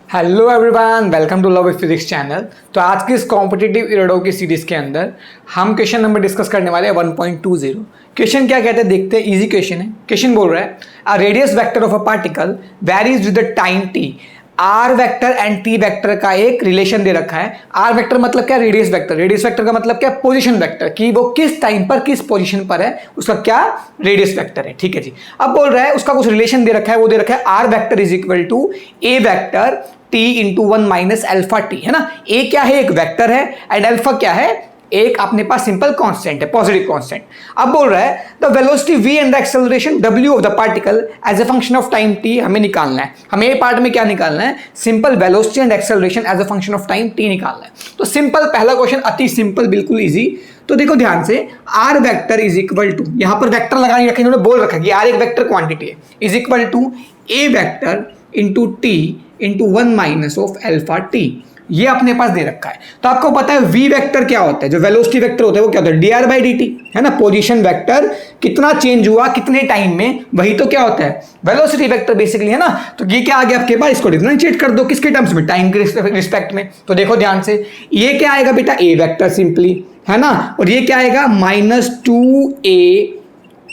Hello everyone, welcome to love physics channel. तो आज की इस कॉम्पिटिटिव इरोडो की सीरीज के अंदर हम क्वेश्चन नंबर डिस्कस करने वाले हैं 1.20। क्वेश्चन क्या कहते हैं देखते हैं। इजी क्वेश्चन है। क्वेश्चन बोल रहा है a radius vector of a particle varies with the time T. R vector and T vector का एक रिलेशन दे रखा है। आर वेक्टर मतलब क्या, रेडियस वेक्टर। रेडियस वेक्टर का मतलब क्या, पोजीशन वेक्टर, कि वो किस टाइम पर किस पोजीशन पर है, उसका क्या रेडियस वेक्टर है। ठीक है जी। अब बोल रहा है उसका कुछ रिलेशन दे रखा है, वो दे रखा है R vector is equal to A vector T into 1 minus alpha T, है ना। ए क्या है, एक वेक्टर है, एंड अल्फा क्या है, एक अपने पास सिंपल कांस्टेंट है, पॉजिटिव कांस्टेंट। अब बोल रहा है the velocity v and the acceleration w of the particle as a function of time t हमें निकालना है। हमें ये पार्ट में क्या निकालना है, simple velocity and acceleration as a function of time t निकालना है। तो सिंपल पहला क्वेश्चन अति सिंपल, बिल्कुल इजी। तो देखो ध्यान से, R vector is equal to, यहां पर वेक्टर लगा नहीं रखा, इन्होंने बोल रखा कि आर एक वेक्टर क्वांटिटी है, is equal to A vector into T into 1 minus of alpha T. ये अपने पास दे रखा है। तो आपको पता है वी वेक्टर क्या होता है, जो वेलोसिटी वेक्टर होता है वो क्या होता है, dr बाई dt, है ना। पोजीशन वेक्टर कितना चेंज हुआ कितने टाइम में, वही तो क्या होता है वेलोसिटी वेक्टर बेसिकली, है ना। तो ये क्या आ गया आपके पास, इसको डिफरेंशिएट कर दो किसके टर्म्स में, टाइम के रिस्पेक्ट में। तो देखो ध्यान से, ये क्या आएगा बेटा, ए वेक्टर सिंपली, है ना। और ये क्या आएगा, -2a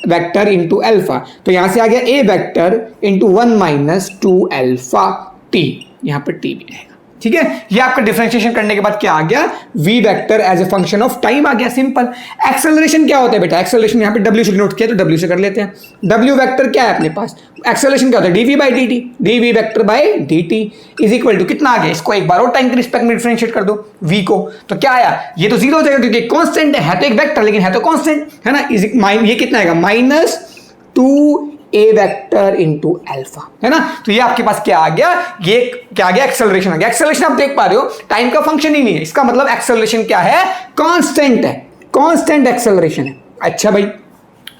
वेक्टर इंटू अल्फा। तो यहां से आ गया a vector into 1 minus 2 alpha t, यहां पर टी भी आएगा। ठीक है, ये आपका डिफरेंशिएशन करने के बाद क्या आ गया, v vector as a function of time आ गया, सिंपल। एक्सेलरेशन क्या होता है बेटा, एक्सेलरेशन यहां पे w से डिनोट किया तो w से कर लेते हैं। w वेक्टर क्या है अपने पास, एक्सेलरेशन क्या होता है, dv by dt, dv vector by dt is equal to कितना आ गया, इसको एक बार और टाइम के रिस्पेक्ट में डिफरेंशिएट कर दो v को, तो क्या आया, ये तो जीरो हो जाएगा क्योंकि कांस्टेंट है तो एक वेक्टर लेकिन है तो कांस्टेंट, है ना। ये कितना आएगा, -2 ए वेक्टर इंटू अल्फा, है ना। तो ये आपके पास क्या आ गया, ये क्या आ गया, एक्सेलरेशन आ गया। एक्सेलरेशन आप देख पा रहे हो टाइम का फंक्शन ही नहीं है, इसका मतलब एक्सेलरेशन क्या है, कांस्टेंट है, कांस्टेंट एक्सेलरेशन है। अच्छा भाई,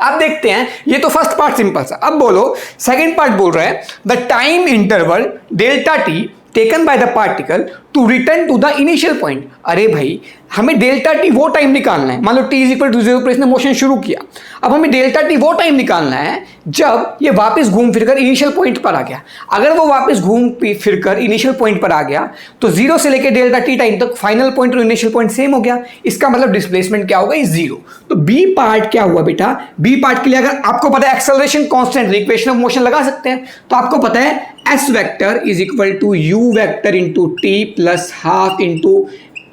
अब देखते हैं, ये तो फर्स्ट पार्ट सिंपल सा। अब बोलो सेकंड पार्ट बोल रहा है the time interval delta T taken by the particle to return to the initial point. अरे भाई, हमें डेल्टा टी वो टाइम निकालना है, मान लो टी इज इक्वल टू 0 पर इसने मोशन शुरू किया। अब हमें डेल्टा टी वो टाइम निकालना है जब ये वापस घूम फिरकर इनिशियल पॉइंट पर आ गया। अगर वो वापस घूम फिरकर इनिशियल पॉइंट पर आ गया तो 0 से लेकर डेल्टा टी टाइम तक फाइनल पॉइंट और इनिशियल पॉइंट सेम हो गया। इसका मतलब डिस्प्लेसमेंट क्या होगा, इज 0। तो बी पार्ट क्या हुआ बेटा, बी पार्ट के लिए अगर आपको पता है acceleration constant, equation of motion लगा सकते हैं। तो आपको पता है S vector is equal to U vector into T plus half into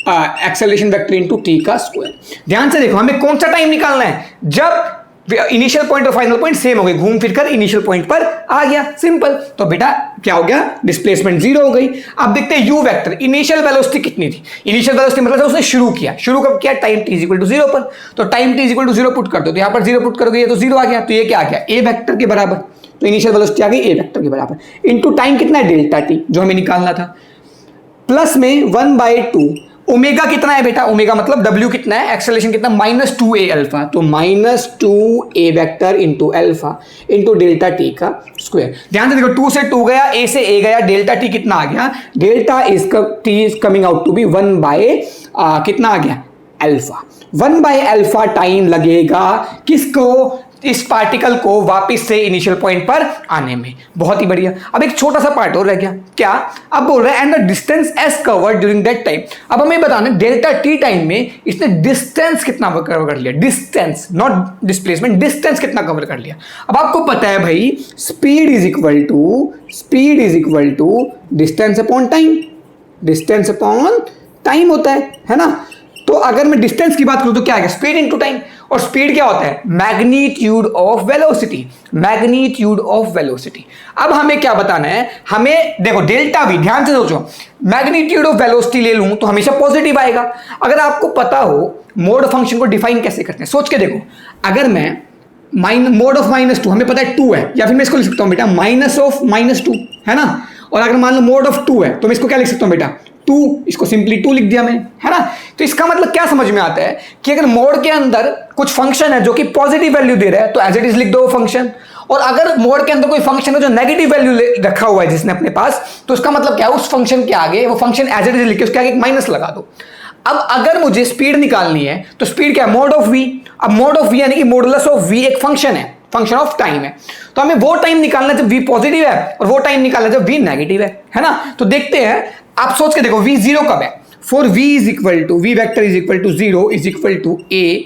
acceleration vector into T का स्क्वायर। ध्यान से देखो, हमें कौन सा टाइम निकालना है, जब इनिशियल पॉइंट और फाइनल पॉइंट सेम हो गए, घूम फिरकर इनिशियल पॉइंट पर आ गया, सिंपल। तो बेटा क्या हो गया, डिस्प्लेसमेंट 0 हो गई। अब देखते हैं यू वेक्टर, इनिशियल वेलोसिटी कितनी थी, इनिशियल वेलोसिटी मतलब उसने शुरू किया, शुरू कब किया, टाइम t इक्वल टू 0 पर। तो time t equal to 0 put कर दो, तो यहां पर 0 पुट करोगे तो 0 आ गया। तो ये क्या आ गया, ए वेक्टर के बराबर। तो इनिशियल वेलोसिटी आ गई ए वेक्टर के बराबर इंटू टाइम कितना है, डेल्टा टी जो हमें निकालना था, प्लस में 1/2 ओमेगा कितना है बेटा, ओमेगा मतलब W कितना है, एक्सेलरेशन कितना, -2a अल्फा। तो -2a vector into alpha into delta T का स्क्वायर। ध्यान से देखो, 2 से 2 गया, a से a गया, डेल्टा टी कितना आ गया, delta t is coming out to be 1 कितना आ गया, अल्फा। 1/अल्फा टाइम लगेगा किसको, इस पार्टिकल को वापस से इनिशियल पॉइंट पर आने में। बहुत ही बढ़िया। अब एक छोटा सा पार्ट और रह गया, क्या, अब बोल रहे हैं and the distance S covered during that time. अब हमें बताना डेल्टा टी टाइम में इसने डिस्टेंस कितना कवर कर लिया, डिस्टेंस नॉट डिस्प्लेसमेंट, डिस्टेंस कितना कवर कर लिया। अब आपको पता है भाई, speed is equal to distance upon time, distance upon time होता है ना। तो अगर मैं डिस्टेंस की बात करूं तो क्या आएगा, स्पीड इनटू टाइम। और स्पीड क्या होता है, magnitude of velocity, magnitude of velocity. अब हमें क्या बताना है, हमें देखो डेल्टा वी, ध्यान से सोचो, मैग्नीट्यूड ऑफ वेलोसिटी ले लूं तो हमेशा पॉजिटिव आएगा। अगर आपको पता हो मोड फंक्शन को डिफाइन कैसे करते हैं, सोच के देखो, अगर मैं मोड ऑफ -2, हमें पता है 2 है, या फिर मैं इसको लिख सकता हूं बेटा माइनस ऑफ -2, है ना। और अगर मान लो मोड ऑफ 2 है तो मैं इसको क्या लिख सकता हूं बेटा, 2, इसको सिंपली 2 लिख दिया मैंने, है ना। तो इसका मतलब क्या समझ में आता है कि अगर मोड के अंदर कुछ फंक्शन है जो कि पॉजिटिव वैल्यू दे रहा है तो एज इट इज लिख दो फंक्शन, और अगर मोड के अंदर कोई फंक्शन है जो नेगेटिव वैल्यू रखा हुआ है जिसने अपने पास, तो उसका मतलब क्या है, उस फंक्शन के आगे वो फंक्शन एज इट इज लिख के उसके आगे एक माइनस लगा दो। अब अगर मुझे स्पीड निकालनी है तो स्पीड क्या है, मोड ऑफ v। अब मोड ऑफ v यानी कि मॉडुलस ऑफ v एक फंक्शन है, फंक्शन ऑफ टाइम है। तो हमें वो टाइम निकालना जब v पॉजिटिव है और वो टाइम निकालना जब v नेगेटिव है ना। तो देखते हैं, आप सोच के देखो v जीरो कब है। For v is equal to v vector is equal to 0 is equal to a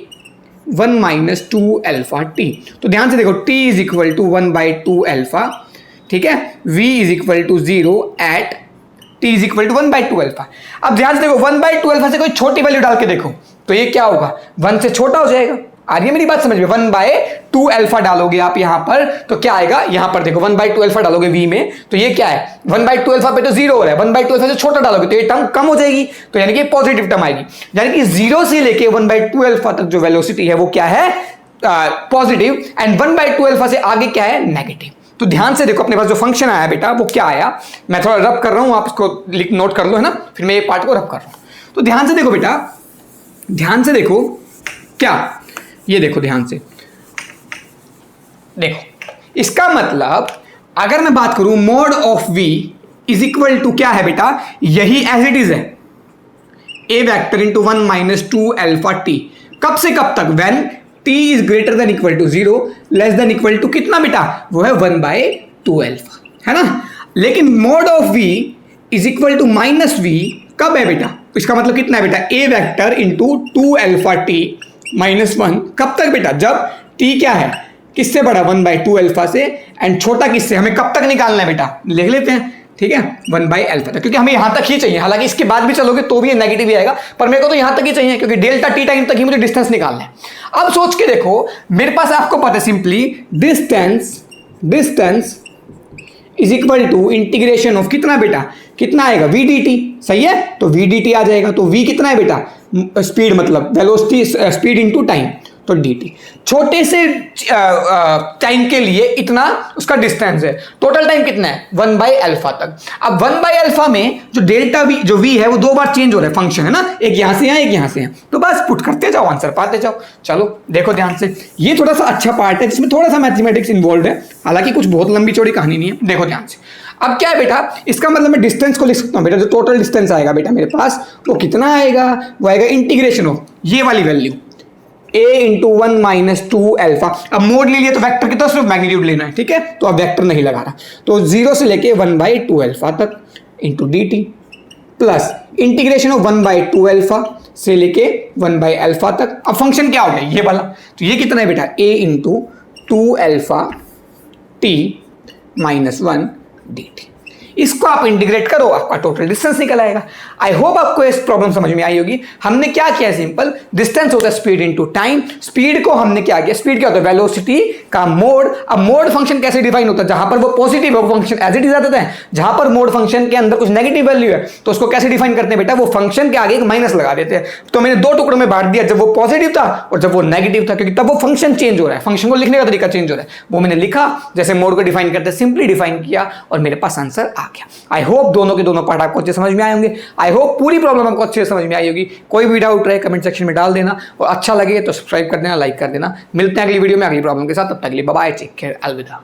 1 minus 2 alpha t। तो ध्यान से देखो t is equal to 1/2 alpha, ठीक है। v is equal to 0 at t is equal to 1/2 alpha. अब ध्यान से देखो 1/2 अल्फा से कोई छोटी वैल्यू डाल के देखो तो ये क्या होगा, 1 से छोटा हो जाएगा। आ रही है मेरी बात समझ में? 1/2 अल्फा डालोगे आप यहां पर तो क्या आएगा, यहां पर देखो 1/2 अल्फा डालोगे v में तो ये क्या है, 1/2 अल्फा पे तो 0 हो रहा है, 1/2 अल्फा से छोटा डालोगे तो ये टर्म कम हो जाएगी, तो यानी कि पॉजिटिव टर्म आएगी। यानी कि 0 से लेके 1/2 अल्फा तक जो वेलोसिटी है वो क्या है, पॉजिटिव, एंड 1/2 अल्फा से आगे क्या है, नेगेटिव। तो ध्यान से देखो अपने पास जो फंक्शन आया बेटा वो क्या आया, मैं थोड़ा रब कर रहा हूं, आप इसको नोट कर लो है ना, फिर मैं ये पार्ट को रब कर रहा हूं। तो ध्यान से देखो बेटा, ध्यान से देखो क्या, ये देखो ध्यान से देखो, इसका मतलब अगर मैं बात करूं mode of v is equal to क्या है बेटा, यही एज इट इज है, a vector into 1 minus 2 alpha t। कब से कब तक, when t is greater than equal to 0 less than equal to कितना बेटा, वो है 1/2 अल्फा, है ना। लेकिन mode of v is equal to minus v कब है बेटा, इसका मतलब कितना है बेटा, a vector into 2 alpha t minus 1, कब तक बेटा, जब t क्या है, किससे बड़ा, 1/2 अल्फा से, एंड छोटा किससे, हमें कब तक निकालना है बेटा, लिख लेते हैं, ठीक है, 1/अल्फा तक, क्योंकि हमें यहां तक ही चाहिए। हालांकि इसके बाद भी चलोगे तो भी ये नेगेटिव ही आएगा, पर मेरे को तो यहां तक ही चाहिए क्योंकि डेल्टा टी टाइम तक ही मुझे डिस्टेंस निकालना है। अब सोच के देखो, मेरे पास आपको पता है simply distance is equal to integration of कितना बेटा, कितना आएगा, v dt, सही है। तो v dt आ जाएगा, तो v कितना है बेटा, स्पीड मतलब वेलोसिटी, स्पीड इनटू टाइम, तो dt। छोटे से टाइम के लिए इतना उसका डिस्टेंस है, टोटल टाइम कितना है, 1/अल्फा तक। अब 1/अल्फा में जो डेल्टा v जो v है वो 2 बार चेंज हो रहा है फंक्शन, है ना, एक यहां से एक यहां से, तो बस पुट करते जाओ, आंसर पाते जाओ। चलो देखो ध्यान से, ये थोड़ा सा अच्छा पार्ट है जिसमें थोड़ा सा मैथमेटिक्स इन्वॉल्व है, हालांकि कुछ बहुत लंबी चौड़ी कहानी नहीं है। देखो ध्यान से, अब क्या है बेटा, इसका मतलब मैं डिस्टेंस को लिख सकता हूं बेटा, जो टोटल डिस्टेंस आएगा बेटा मेरे पास वो कितना आएगा, वो आएगा इंटीग्रेशन ऑफ ये वाली value a into 1 minus 2 alpha. अब मोड ले लिया तो वेक्टर की तो सिर्फ मैग्नीट्यूड लेना है, ठीक है, तो अब वेक्टर नहीं लगा रहा, तो 0 से लेके 1/2 अल्फा तक into dt plus integration of 1/2 alpha से लेके 1/अल्फा तक। अब फंक्शन क्या हो गया, ये वाला, तो ये कितना है बेटा, a into 2 alpha t minus 1 dt। इसको आप इंटीग्रेट करो, आपका टोटल डिस्टेंस निकल आएगा। आई होप आपको इस प्रॉब्लम समझ में आई होगी। हमने क्या किया, सिंपल, डिस्टेंस होता है स्पीड इनटू टाइम, स्पीड को हमने क्या किया, स्पीड क्या होता है, वेलोसिटी का मोड। अब मोड फंक्शन कैसे डिफाइन होता है, जहां पर वो पॉजिटिव है वो फंक्शन एज इट इज आ जाता है, जहां पर मोड फंक्शन के अंदर कुछ नेगेटिव वैल्यू है तो उसको कैसे डिफाइन करते हैं बेटा, वो फंक्शन के आगे एक माइनस लगा देते हैं। तो मैंने 2 टुकड़ों में बांट दिया, जब वो पॉजिटिव था और जब वो नेगेटिव था, क्योंकि तब वो फंक्शन चेंज हो रहा है, फंक्शन को लिखने का तरीका चेंज हो रहा है, वो मैंने लिखा जैसे मोड को डिफाइन करते हैं, सिंपली डिफाइन किया और मेरे पास आंसर आ गया। आई होप दोनों के दोनों पार्ट आपको अच्छे समझ में आए होंगे। आई होप पूरी प्रॉब्लम आपको अच्छे से समझ में आई होगी। कोई भी डाउट रहे कमेंट सेक्शन में डाल देना, और अच्छा लगे तो सब्सक्राइब कर देना, लाइक कर देना। मिलते हैं अगली वीडियो में अगली प्रॉब्लम के साथ, तब तक के लिए बाय बाय, टेक केयर, अलविदा।